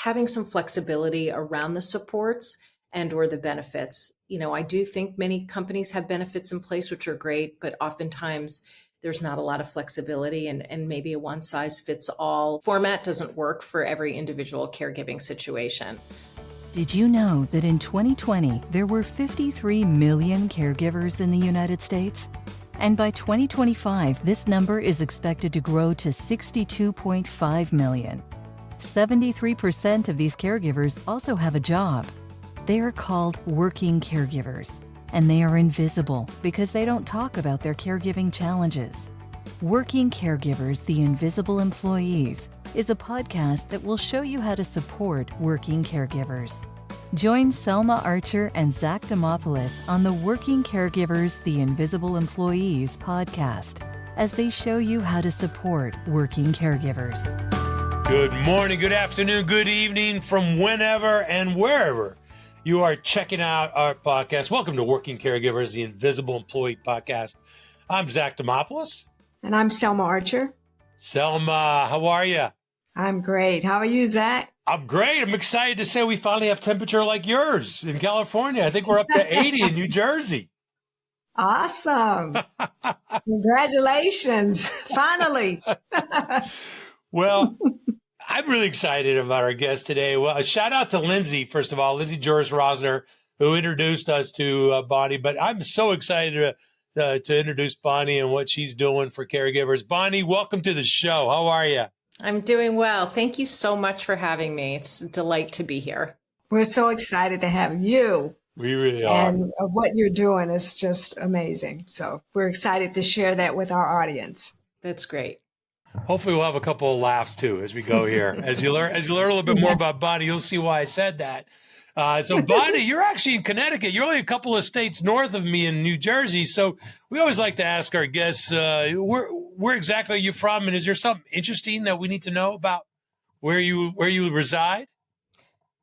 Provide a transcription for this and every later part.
having some flexibility around the supports and or the benefits. I do think many companies have benefits in place, which are great, but oftentimes there's not a lot of flexibility, and maybe a one size fits all format doesn't work for every individual caregiving situation. Did you know that in 2020, there were 53 million caregivers in the United States? And by 2025, this number is expected to grow to 62.5 million. 73% of these caregivers also have a job. They are called working caregivers, and they are invisible because they don't talk about their caregiving challenges. Working Caregivers, the Invisible Employees, is a podcast that will show you how to support working caregivers. Join Selma Archer and Zach Demopoulos on the Working Caregivers, the Invisible Employees podcast as they show you how to support working caregivers. Good morning, good afternoon, good evening from whenever and wherever you are checking out our podcast. Welcome to Working Caregivers, the Invisible Employee podcast. I'm Zach Demopoulos. And I'm Selma Archer. Selma, how are you? I'm great. How are you, Zach? I'm great. I'm excited to say we finally have temperature like yours in California. I think we're up to 80 in New Jersey. Awesome. Congratulations. Finally. Well, I'm really excited about our guest today. Well, a shout out to Lindsay, first of all, Lindsay Juris-Rosner, who introduced us to Bonnie. But I'm so excited to introduce Bonnie and what she's doing for caregivers. Bonnie, welcome to the show. How are you? I'm doing well. Thank you so much for having me. It's a delight to be here. We're so excited to have you. We really are. And what you're doing is just amazing. So we're excited to share that with our audience. That's great. Hopefully we'll have a couple of laughs too as we go here. As you learn a little bit more about Bonnie, you'll see why I said that. So Bonnie, you're actually in Connecticut. You're only a couple of states north of me in New Jersey. So we always like to ask our guests, where exactly are you from? And is there something interesting that we need to know about where you reside?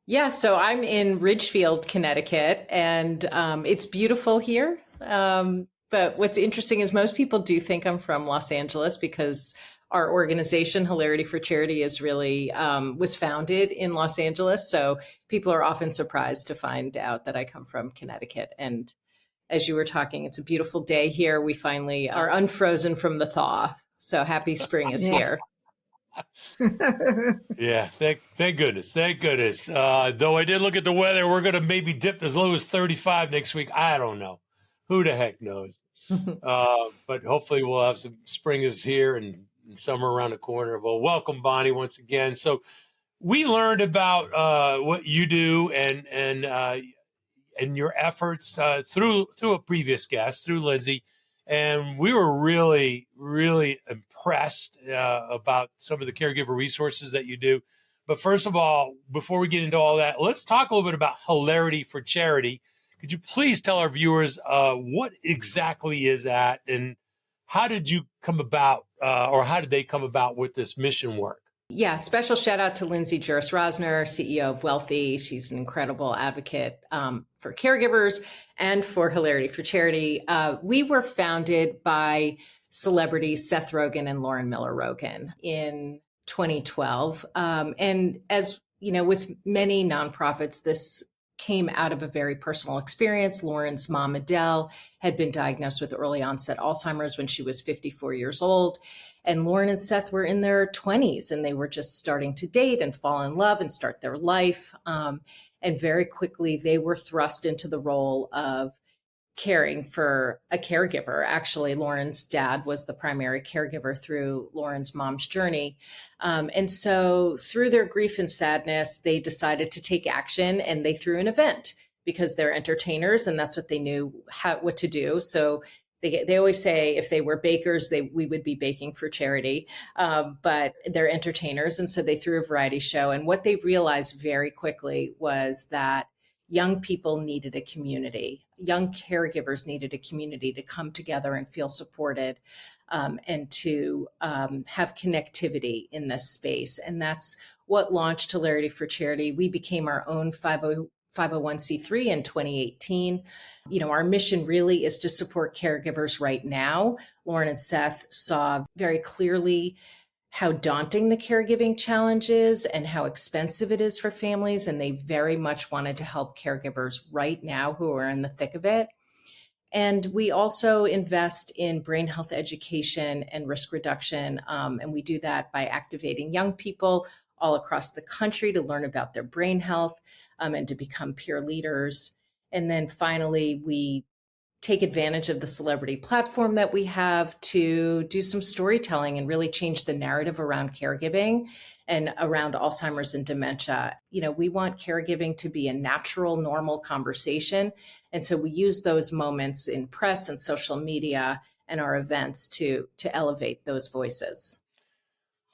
Yeah, so I'm in Ridgefield, Connecticut, and it's beautiful here. But what's interesting is most people do think I'm from Los Angeles because our organization, Hilarity for Charity, is really was founded in Los Angeles. So people are often surprised to find out that I come from Connecticut. And as you were talking, it's a beautiful day here. We finally are unfrozen from the thaw. So happy spring is here. Yeah, thank goodness. Thank goodness. Though I did look at the weather, we're going to maybe dip as low as 35 next week. I don't know. Who the heck knows? But hopefully we'll have some spring is here and summer around the corner. Well, welcome, Bonnie, once again. So we learned about what you do and your efforts through a previous guest, through Lindsay. And we were really, really impressed about some of the caregiver resources that you do. But first of all, before we get into all that, let's talk a little bit about Hilarity for Charity. Could you please tell our viewers what exactly is that and how did you come about or how did they come about with this mission work? Yeah, special shout out to Lindsay Juris-Rosner, CEO of Wealthy. She's an incredible advocate for caregivers and for Hilarity for Charity. We were founded by celebrities Seth Rogen and Lauren Miller Rogen in 2012. And as you know, with many nonprofits, this came out of a very personal experience. Lauren's mom, Adele, had been diagnosed with early onset Alzheimer's when she was 54 years old. And Lauren and Seth were in their 20s and they were just starting to date and fall in love and start their life. And very quickly, they were thrust into the role of caring for a caregiver. Actually, Lauren's dad was the primary caregiver through Lauren's mom's journey. And so through their grief and sadness, they decided to take action and they threw an event because they're entertainers and that's what they knew what to do. So they always say if they were bakers, we would be baking for charity, but they're entertainers. And so they threw a variety show. And what they realized very quickly was that young people needed a community. Young caregivers needed a community to come together and feel supported and to have connectivity in this space. And that's what launched Hilarity for Charity. We became our own 501c3 in 2018. You know, our mission really is to support caregivers right now. Lauren and Seth saw very clearly how daunting the caregiving challenge is and how expensive it is for families. And they very much wanted to help caregivers right now who are in the thick of it. And we also invest in brain health education and risk reduction. And we do that by activating young people all across the country to learn about their brain health and to become peer leaders. And then finally, we take advantage of the celebrity platform that we have to do some storytelling and really change the narrative around caregiving and around Alzheimer's and dementia. We want caregiving to be a natural, normal conversation. And so we use those moments in press and social media and our events to elevate those voices.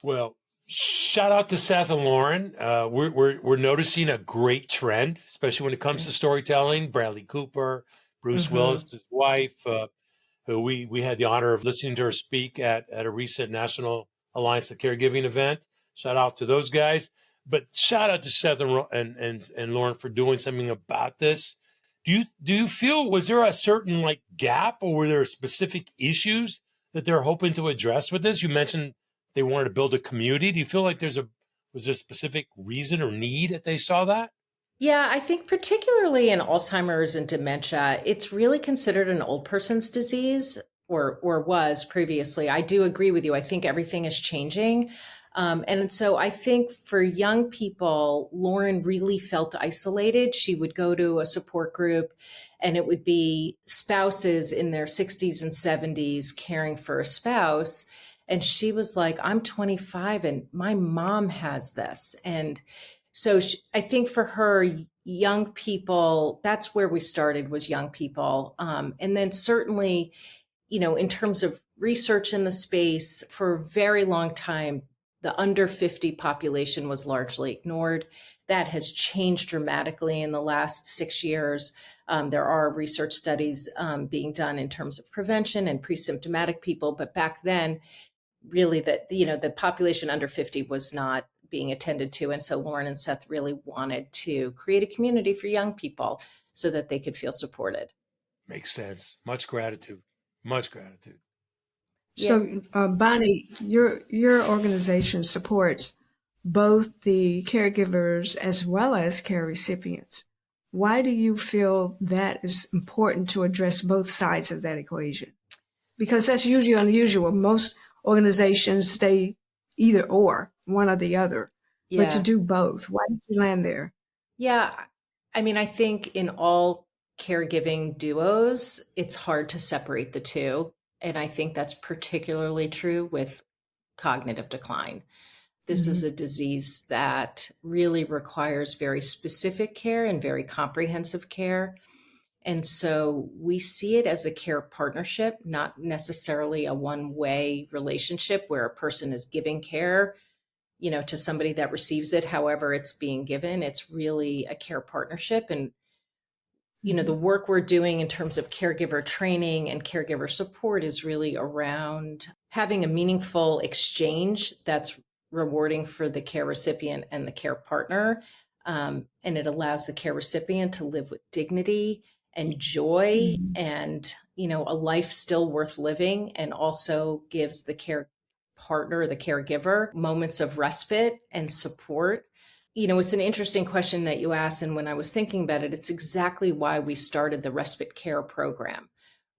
Well, shout out to Seth and Lauren. We're noticing a great trend, especially when it comes to storytelling. Bradley Cooper, Bruce Willis, his wife, who we had the honor of listening to her speak at a recent National Alliance of Caregiving event. Shout out to those guys. But shout out to Seth and Lauren for doing something about this. Do you feel, was there a certain gap, or were there specific issues that they're hoping to address with this? You mentioned they wanted to build a community. Do you feel like was there a specific reason or need that they saw that? Yeah, I think particularly in Alzheimer's and dementia, it's really considered an old person's disease, or was previously. I do agree with you. I think everything is changing. And so I think for young people, Lauren really felt isolated. She would go to a support group and it would be spouses in their 60s and 70s caring for a spouse. And she was like, I'm 25 and my mom has this. And so I think for her, young people, that's where we started, was young people. And then certainly, in terms of research in the space, for a very long time, the under 50 population was largely ignored. That has changed dramatically in the last 6 years. There are research studies being done in terms of prevention and pre-symptomatic people. But back then, really, the population under 50 was not being attended to. And so Lauren and Seth really wanted to create a community for young people so that they could feel supported. Makes sense. Much gratitude. Much gratitude. So, Bonnie, your organization supports both the caregivers as well as care recipients. Why do you feel that is important to address both sides of that equation? Because that's usually unusual. Most organizations stay either or, one or the other. Yeah. But to do both, why did you land there? Yeah, I mean, I think in all caregiving duos, it's hard to separate the two. And I think that's particularly true with cognitive decline. This is a disease that really requires very specific care and very comprehensive care. And so we see it as a care partnership, not necessarily a one-way relationship where a person is giving care, to somebody that receives it, however it's being given. It's really a care partnership. And the work we're doing in terms of caregiver training and caregiver support is really around having a meaningful exchange that's rewarding for the care recipient and the care partner. And it allows the care recipient to live with dignity and joy and, a life still worth living, and also gives the care partner, the caregiver, moments of respite and support. It's an interesting question that you asked. And when I was thinking about it, it's exactly why we started the respite care program,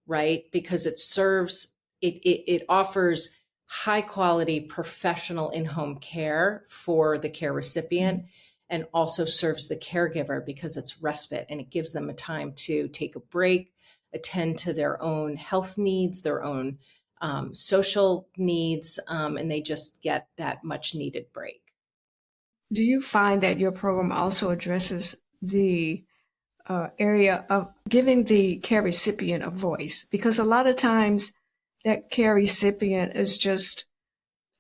right? Because it offers high quality professional in-home care for the care recipient and also serves the caregiver because it's respite and it gives them a time to take a break, attend to their own health needs, their own social needs, and they just get that much needed break. Do you find that your program also addresses the area of giving the care recipient a voice? Because a lot of times that care recipient is just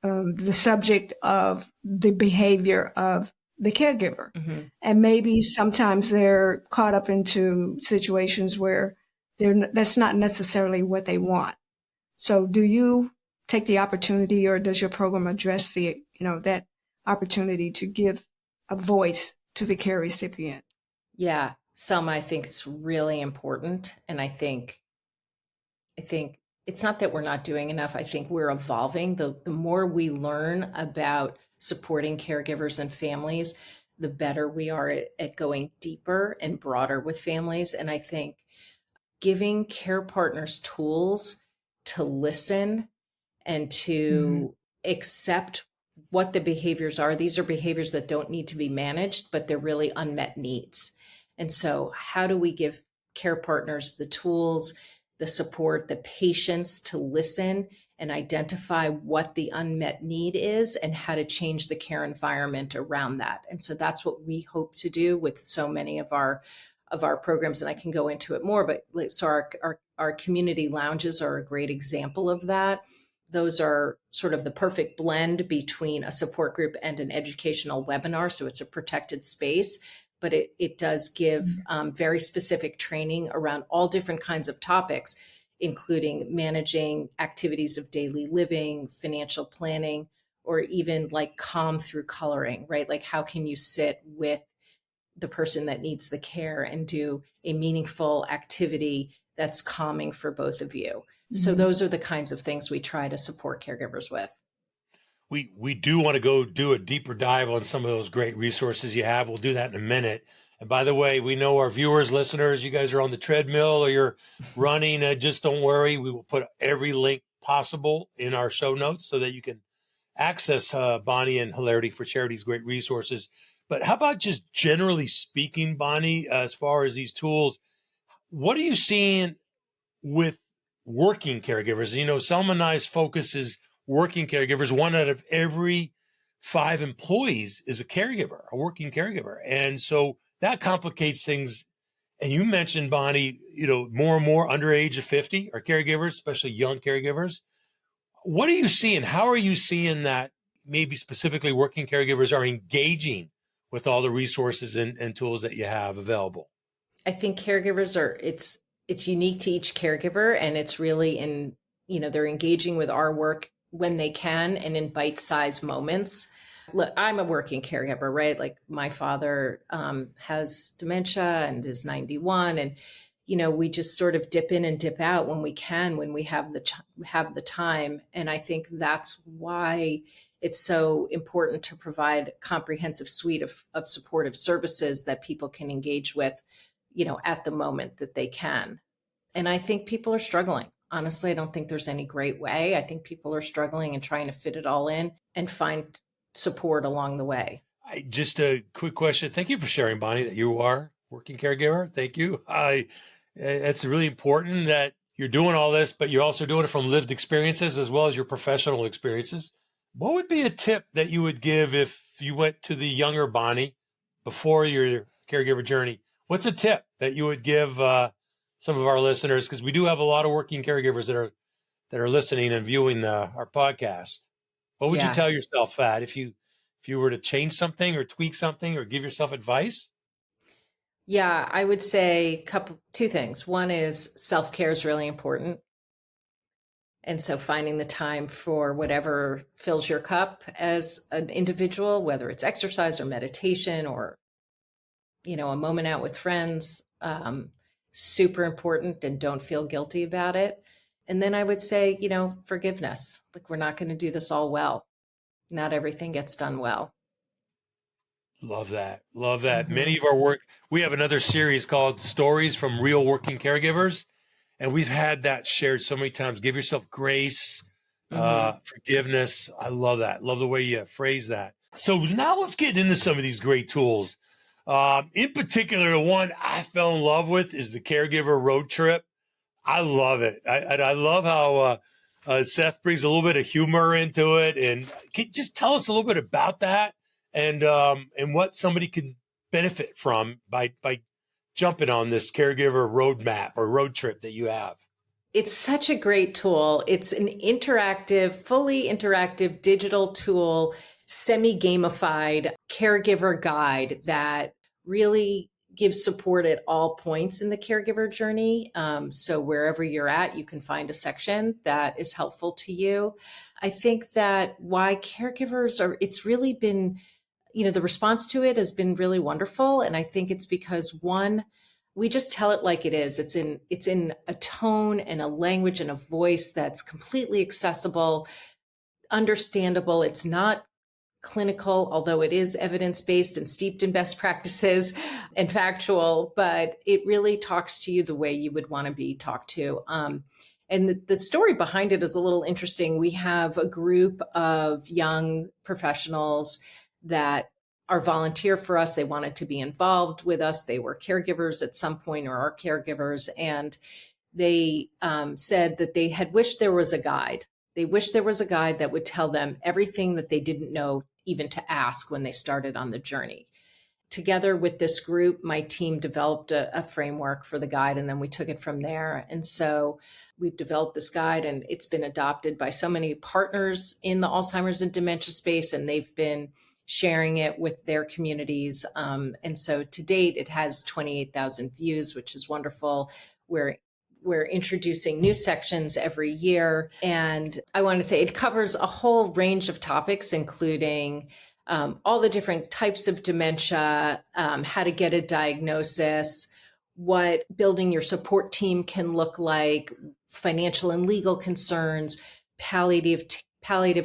the subject of the behavior of the caregiver. And maybe sometimes they're caught up into situations where that's not necessarily what they want. So do you take the opportunity, or does your program address that opportunity to give a voice to the care recipient? Yeah, Selma, I think it's really important. And I think It's not that we're not doing enough. I think we're evolving. The more we learn about supporting caregivers and families, the better we are at going deeper and broader with families. And I think giving care partners tools to listen and Mm-hmm. to accept what the behaviors are. These are behaviors that don't need to be managed, but they're really unmet needs. And so, how do we give care partners the tools, the support, the patience to listen and identify what the unmet need is and how to change the care environment around that? And so that's what we hope to do with so many of our programs, and I can go into it more, but so our community lounges are a great example of that. Those are sort of the perfect blend between a support group and an educational webinar. So it's a protected space, but it does give very specific training around all different kinds of topics, including managing activities of daily living, financial planning, or even like calm through coloring, right? Like how can you sit with the person that needs the care and do a meaningful activity that's calming for both of you. So Mm-hmm. those are the kinds of things we try to support caregivers with. We do want to go do a deeper dive on some of those great resources you have. We'll do that in a minute. And by the way, we know our viewers, listeners, you guys are on the treadmill or you're running. Just don't worry. We will put every link possible in our show notes so that you can access Bonnie and Hilarity for Charity's great resources. But how about just generally speaking, Bonnie, as far as these tools, what are you seeing with working caregivers? You know, Selma and I's focus is working caregivers. 1 out of every 5 employees is a caregiver, a working caregiver. And so that complicates things. And you mentioned, Bonnie, you know, more and more under age of 50 are caregivers, especially young caregivers. What are you seeing? How are you seeing that maybe specifically working caregivers are engaging with all the resources and tools that you have available? I think caregivers are it's unique to each caregiver, and it's really in, you know, they're engaging with our work when they can and in bite-sized moments. Look, I'm a working caregiver, right? Like my father has dementia and is 91, and you know, we just sort of dip in and dip out when we can, when we have the time. And I think that's why it's so important to provide a comprehensive suite of supportive services that people can engage with, you know, at the moment that they can. And I think people are struggling. Honestly, I don't think there's any great way. I think people are struggling and trying to fit it all in and find support along the way. Just a quick question. Thank you for sharing, Bonnie, that you are a working caregiver. Thank you. It's really important that you're doing all this, but you're also doing it from lived experiences as well as your professional experiences. What would be a tip that you would give if you went to the younger Bonnie before your caregiver journey? What's a tip that you would give some of our listeners? Because we do have a lot of working caregivers that are listening and viewing our podcast. What would you Yeah. tell yourself, Fat, if you were to change something or tweak something or give yourself advice? Yeah, I would say two things. One is self-care is really important. And so finding the time for whatever fills your cup as an individual, whether it's exercise or meditation or, you know, a moment out with friends, super important, and don't feel guilty about it. And then I would say, you know, forgiveness. Like we're not going to do this all well. Not everything gets done well. Love that. Love that. Mm-hmm. Many of our work, we have another series called Stories from Real Working Caregivers. And we've had that shared so many times. Give yourself grace, Mm-hmm. forgiveness. I love that. Love the way you phrase that. So now let's get into some of these great tools. In particular, the one I fell in love with is the Caregiver Road Trip. I love it. I love how Seth brings a little bit of humor into it. And can you just tell us a little bit about that and what somebody can benefit from by jumping on this caregiver roadmap or road trip that you have? It's such a great tool. It's an interactive, fully interactive digital tool, semi-gamified caregiver guide that really gives support at all points in the caregiver journey. So wherever you're at, you can find a section that is helpful to you. I think that why caregivers are, it's really been, you know, the response to it has been really wonderful. And I think it's because one, we just tell it like it is. It's in a tone and a language and a voice that's completely accessible, understandable. It's not clinical, although it is evidence-based and steeped in best practices and factual, but it really talks to you the way you would want to be talked to. And the story behind it is a little interesting. We have a group of young professionals that are volunteer for us. They wanted to be involved with us. They were caregivers at some point or are caregivers. And they said that they had wished there was a guide. They wished there was a guide that would tell them everything that they didn't know even to ask when they started on the journey. Together with this group, my team developed a framework for the guide, and then we took it from there. And so we've developed this guide, and it's been adopted by so many partners in the Alzheimer's and dementia space, and they've been sharing it with their communities. And so to date, it has 28,000 views, which is wonderful. We're introducing new sections every year. And I want to say it covers a whole range of topics, including all the different types of dementia, how to get a diagnosis, what building your support team can look like, financial and legal concerns, palliative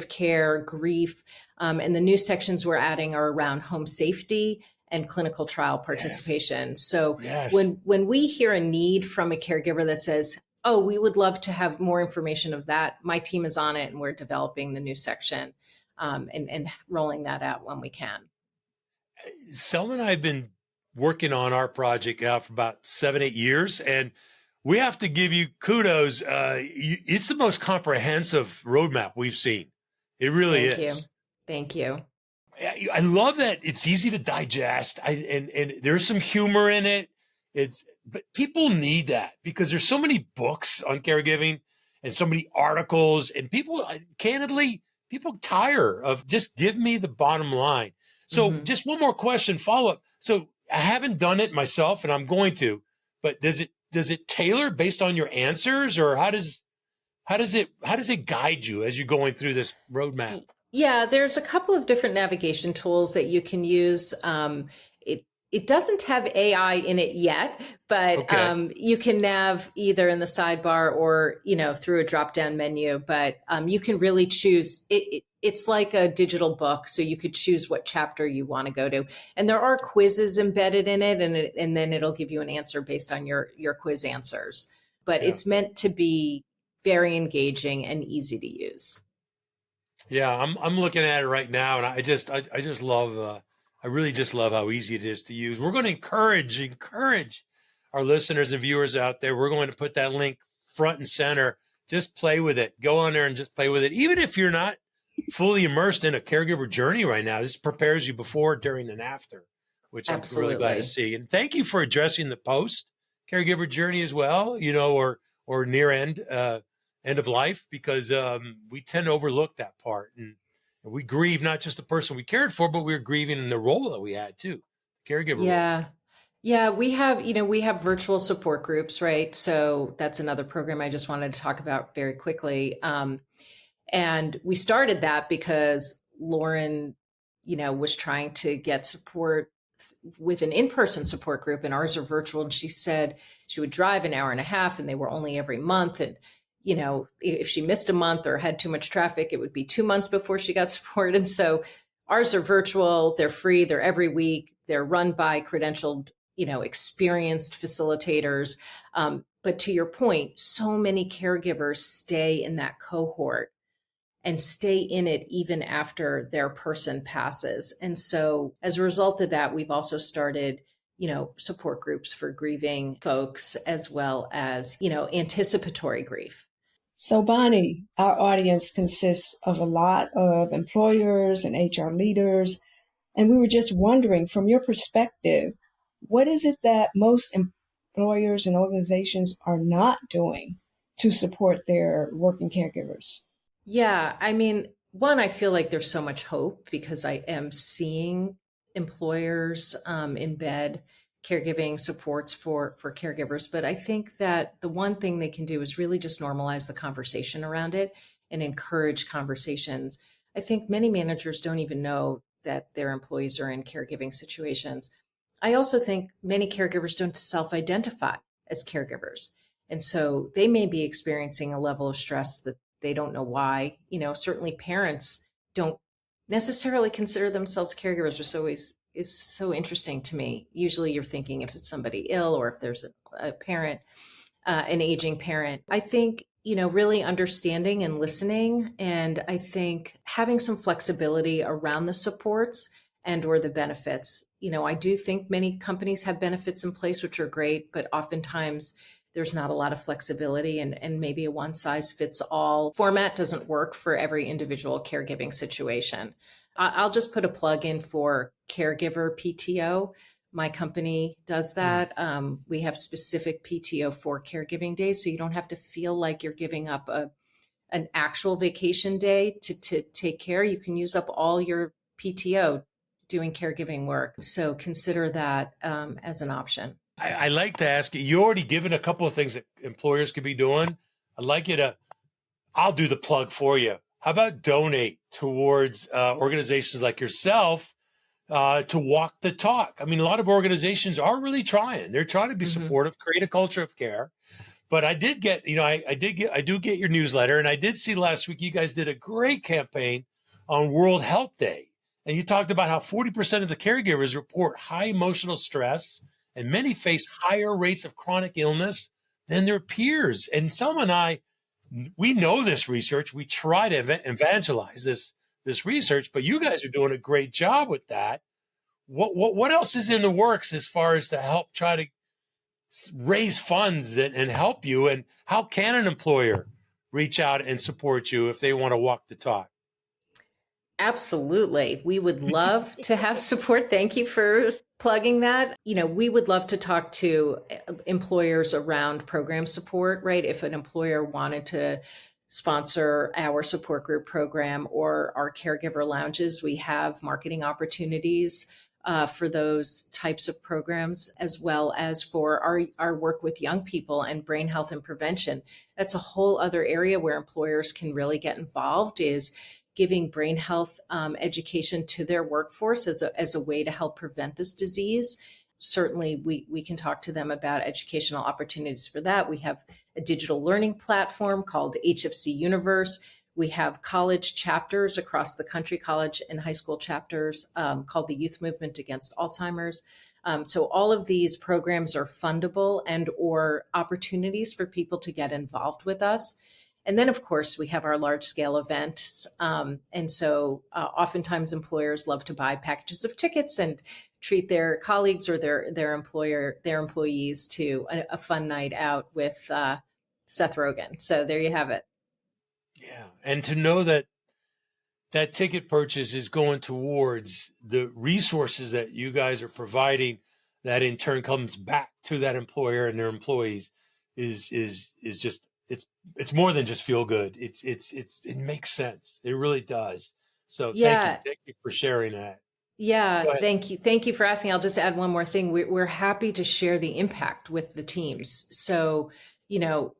care, grief. And the new sections we're adding are around home safety and clinical trial participation. Yes. So yes. When we hear a need from a caregiver that says, oh, we would love to have more information of that, my team is on it and we're developing the new section and rolling that out when we can. Selma and I have been working on our project now for about 7-8 years, and we have to give you kudos. It's the most comprehensive roadmap we've seen. It really is. Thank you. I love that it's easy to digest, and there's some humor in it. But people need that because there's so many books on caregiving and so many articles, and people tire of just give me the bottom line. So just one more question, follow up. So I haven't done it myself, and I'm going to, but does it tailor based on your answers, or how does it guide you as you're going through this roadmap? Yeah, there's a couple of different navigation tools that you can use. It doesn't have AI in it yet, but okay. You can nav either in the sidebar or through a drop-down menu. But you can really choose. It's like a digital book, so you could choose what chapter you want to go to. And there are quizzes embedded in it, and then it'll give you an answer based on your quiz answers. But yeah. It's meant to be very engaging and easy to use. Yeah, I'm looking at it right now, and I just love. I really just love how easy it is to use. We're going to encourage our listeners and viewers out there. We're going to put that link front and center. Just play with it. Go on there and just play with it. Even if you're not fully immersed in a caregiver journey right now, this prepares you before, during, and after, which Absolutely. I'm really glad to see. And thank you for addressing the post caregiver journey as well, or near end of life, because we tend to overlook that part. And we grieve not just the person we cared for, but we're grieving in the role that we had too, caregiver. Yeah. Role. Yeah. We have virtual support groups, right? So that's another program I just wanted to talk about very quickly. And we started that because Lauren, was trying to get support with an in-person support group, and ours are virtual. And she said she would drive an hour and a half and they were only every month. And if she missed a month or had too much traffic, it would be 2 months before she got support. And so ours are virtual, they're free, they're every week, they're run by credentialed, experienced facilitators. But to your point, so many caregivers stay in that cohort and stay in it even after their person passes. And so as a result of that, we've also started support groups for grieving folks, as well as, anticipatory grief. So Bonnie, our audience consists of a lot of employers and HR leaders, and we were just wondering, from your perspective, what is it that most employers and organizations are not doing to support their working caregivers? Yeah, one, I feel like there's so much hope because I am seeing employers embed caregiving supports for caregivers. But I think that the one thing they can do is really just normalize the conversation around it and encourage conversations. I think many managers don't even know that their employees are in caregiving situations. I also think many caregivers don't self-identify as caregivers. And so they may be experiencing a level of stress that they don't know why. Certainly parents don't necessarily consider themselves caregivers, which always is so interesting to me. Usually you're thinking if it's somebody ill or if there's a parent, an aging parent. I think, really understanding and listening. And I think having some flexibility around the supports and or the benefits. I do think many companies have benefits in place, which are great, but oftentimes there's not a lot of flexibility and maybe a one size fits all format doesn't work for every individual caregiving situation. I'll just put a plug in for caregiver PTO. My company does that. We have specific PTO for caregiving days, so you don't have to feel like you're giving up an actual vacation day to take care. You can use up all your PTO doing caregiving work. So consider that as an option. I like to ask you, you already given a couple of things that employers could be doing. I'd like you to, I'll do the plug for you. How about donate towards organizations like yourself to walk the talk? I mean, a lot of organizations are really trying. They're trying to be supportive, create a culture of care. But I did get, I do get your newsletter. And I did see last week you guys did a great campaign on World Health Day. And you talked about how 40% of the caregivers report high emotional stress, and many face higher rates of chronic illness than their peers. And Selma and I, we know this research. We try to evangelize this research, but you guys are doing a great job with that. What else is in the works as far as to help try to raise funds and help you? And how can an employer reach out and support you if they want to walk the talk? Absolutely. We would love to have support. Thank you for plugging that. We would love to talk to employers around program support, right? If an employer wanted to sponsor our support group program or our caregiver lounges, we have marketing opportunities for those types of programs, as well as for our work with young people and brain health and prevention. That's a whole other area where employers can really get involved, is giving brain health education to their workforce as a way to help prevent this disease. Certainly, we can talk to them about educational opportunities for that. We have a digital learning platform called HFC Universe. We have college chapters across the country, college and high school chapters called the Youth Movement Against Alzheimer's. So all of these programs are fundable and or opportunities for people to get involved with us. And then, of course, we have our large scale events. And so oftentimes employers love to buy packages of tickets and treat their colleagues or their employees to a fun night out with Seth Rogen. So there you have it. Yeah. And to know that that ticket purchase is going towards the resources that you guys are providing, that in turn comes back to that employer and their employees is just, it's more than just feel good. It makes sense. It really does. So thank you for sharing that. Yeah, thank you. Thank you for asking. I'll just add one more thing. We're happy to share the impact with the teams. So,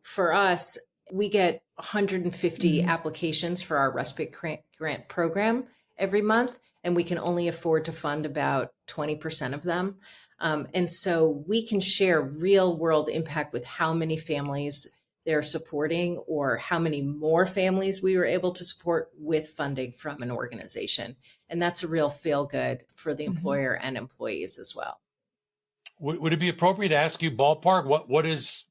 for us, we get 150 applications for our respite grant program every month, and we can only afford to fund about 20% of them. And so we can share real world impact with how many families they're supporting or how many more families we were able to support with funding from an organization. And that's a real feel good for the employer and employees as well. Would it be appropriate to ask you ballpark, what is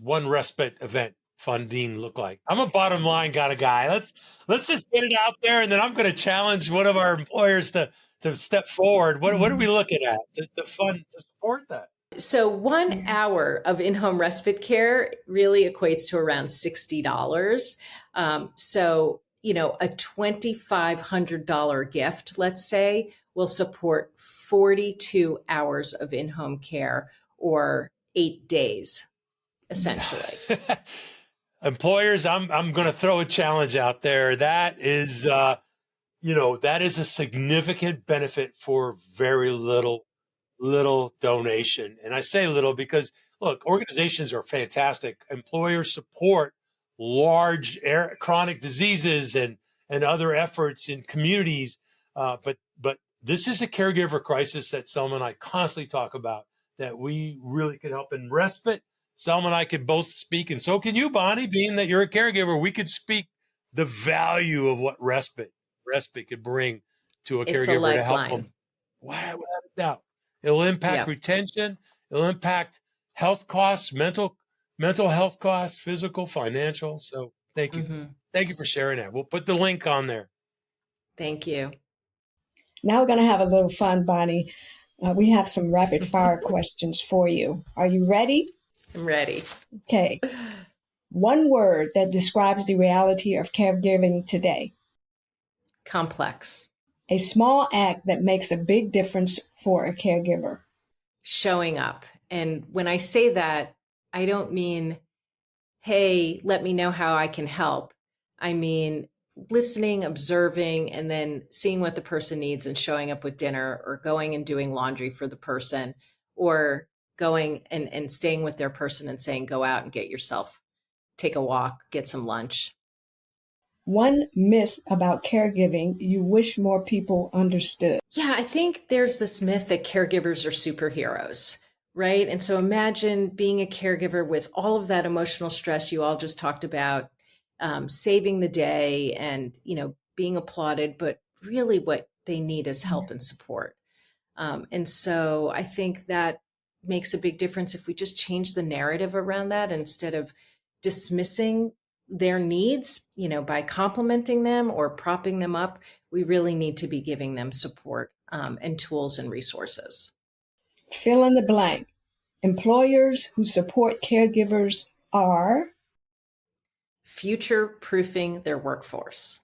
one respite event funding look like? I'm a bottom line kind of guy. Let's just get it out there, and then I'm going to challenge one of our employers to step forward. What are we looking at to fund to support that? So 1 hour of in-home respite care really equates to around $60. So, a $2,500 gift, let's say, will support 42 hours of in-home care, or 8 days, essentially. Employers, I'm going to throw a challenge out there. That is, that is a significant benefit for very little donation. And I say little because, look, organizations are fantastic. Employers support large chronic diseases and other efforts in communities. But this is a caregiver crisis that Selma and I constantly talk about, that we really could help in respite. Selma and I could both speak, and so can you, Bonnie, being that you're a caregiver. We could speak the value of what respite could bring to a It's a caregiver to help lifeline. them. Without a doubt. It'll impact Yeah. retention. It'll impact health costs, mental health costs, physical, financial. So thank you. Mm-hmm. Thank you for sharing that. We'll put the link on there. Thank you. Now we're going to have a little fun, Bonnie. We have some rapid fire questions for you. Are you ready? I'm ready. Okay. One word that describes the reality of caregiving today. Complex. A small act that makes a big difference for a caregiver. Showing up. And when I say that, I don't mean, hey, let me know how I can help. I mean, listening, observing, and then seeing what the person needs and showing up with dinner, or going and doing laundry for the person, or going and staying with their person and saying, go out and get yourself, take a walk, get some lunch. One myth about caregiving you wish more people understood. Yeah, I think there's this myth that caregivers are superheroes, right? And so imagine being a caregiver with all of that emotional stress you all just talked about, saving the day and, being applauded, but really what they need is help and support. And so I think that makes a big difference if we just change the narrative around that, instead of dismissing their needs, by complimenting them or propping them up. We really need to be giving them support and tools and resources. Fill in the blank. Employers who support caregivers are future-proofing their workforce.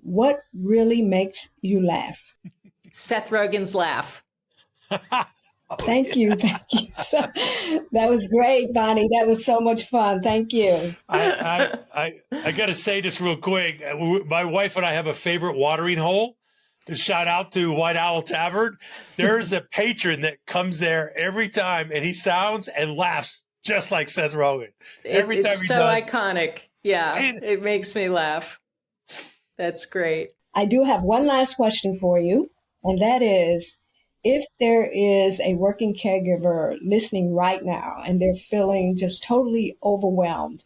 What really makes you laugh? Seth Rogen's laugh. Thank you. So, that was great, Bonnie. That was so much fun. Thank you. I got to say this real quick. My wife and I have a favorite watering hole. Shout out to White Owl Tavern. There's a patron that comes there every time, and he sounds and laughs just like Seth Rogen. It's so iconic. Yeah, it makes me laugh. That's great. I do have one last question for you, and that is, if there is a working caregiver listening right now and they're feeling just totally overwhelmed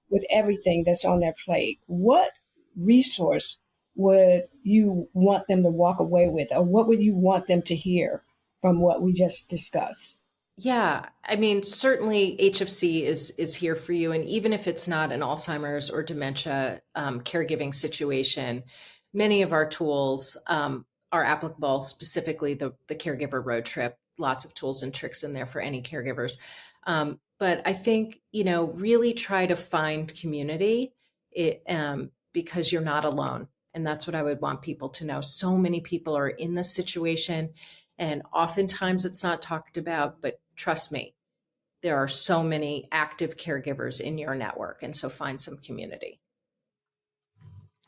with everything that's on their plate, what resource would you want them to walk away with, or what would you want them to hear from what we just discussed? Yeah, I mean, certainly HFC is here for you. And even if it's not an Alzheimer's or dementia caregiving situation, many of our tools are applicable, specifically the Caregiver Road Trip. Lots of tools and tricks in there for any caregivers. But I think, really try to find community because you're not alone. And that's what I would want people to know. So many people are in this situation, and oftentimes it's not talked about, but trust me, there are so many active caregivers in your network. And so find some community.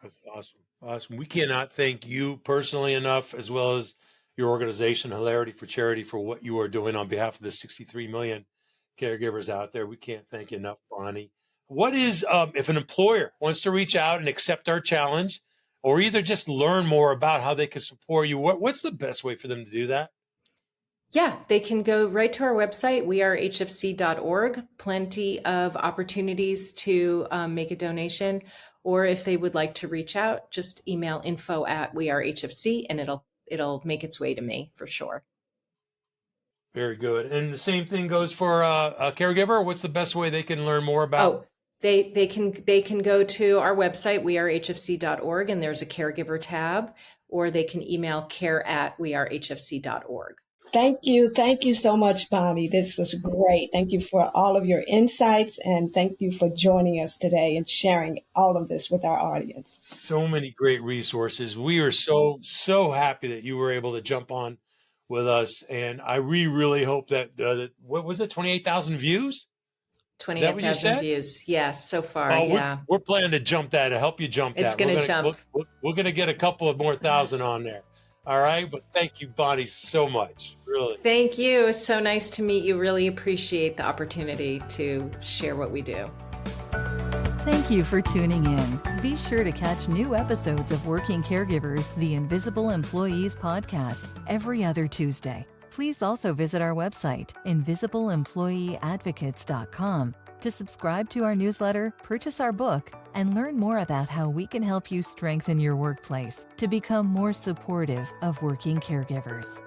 That's awesome. Awesome. We cannot thank you personally enough, as well as your organization, Hilarity for Charity, for what you are doing on behalf of the 63 million caregivers out there. We can't thank you enough, Bonnie. What is, if an employer wants to reach out and accept our challenge, or either just learn more about how they can support you, what's the best way for them to do that? Yeah, they can go right to our website, wearehfc.org. Plenty of opportunities to make a donation. Or if they would like to reach out, just email info@wearehfc, and it'll make its way to me for sure. Very good. And the same thing goes for a caregiver. What's the best way they can learn more about? They can go to our website, wearehfc.org, and there's a caregiver tab, or they can email care@wearehfc.org. Thank you. Thank you so much, Bonnie. This was great. Thank you for all of your insights, and thank you for joining us today and sharing all of this with our audience. So many great resources. We are so happy that you were able to jump on with us. And I really hope that, what was it, 28,000 views? 28,000 views. Yes, so far. Yeah. We're planning to jump that, to help you jump that. It's going to jump. We're going to get a couple of more thousand on there. All right. But thank you, Bonnie, so much. Really. Thank you. It was so nice to meet you. Really appreciate the opportunity to share what we do. Thank you for tuning in. Be sure to catch new episodes of Working Caregivers, the Invisible Employees podcast, every other Tuesday. Please also visit our website, invisibleemployeeadvocates.com, to subscribe to our newsletter, purchase our book, and learn more about how we can help you strengthen your workplace to become more supportive of working caregivers.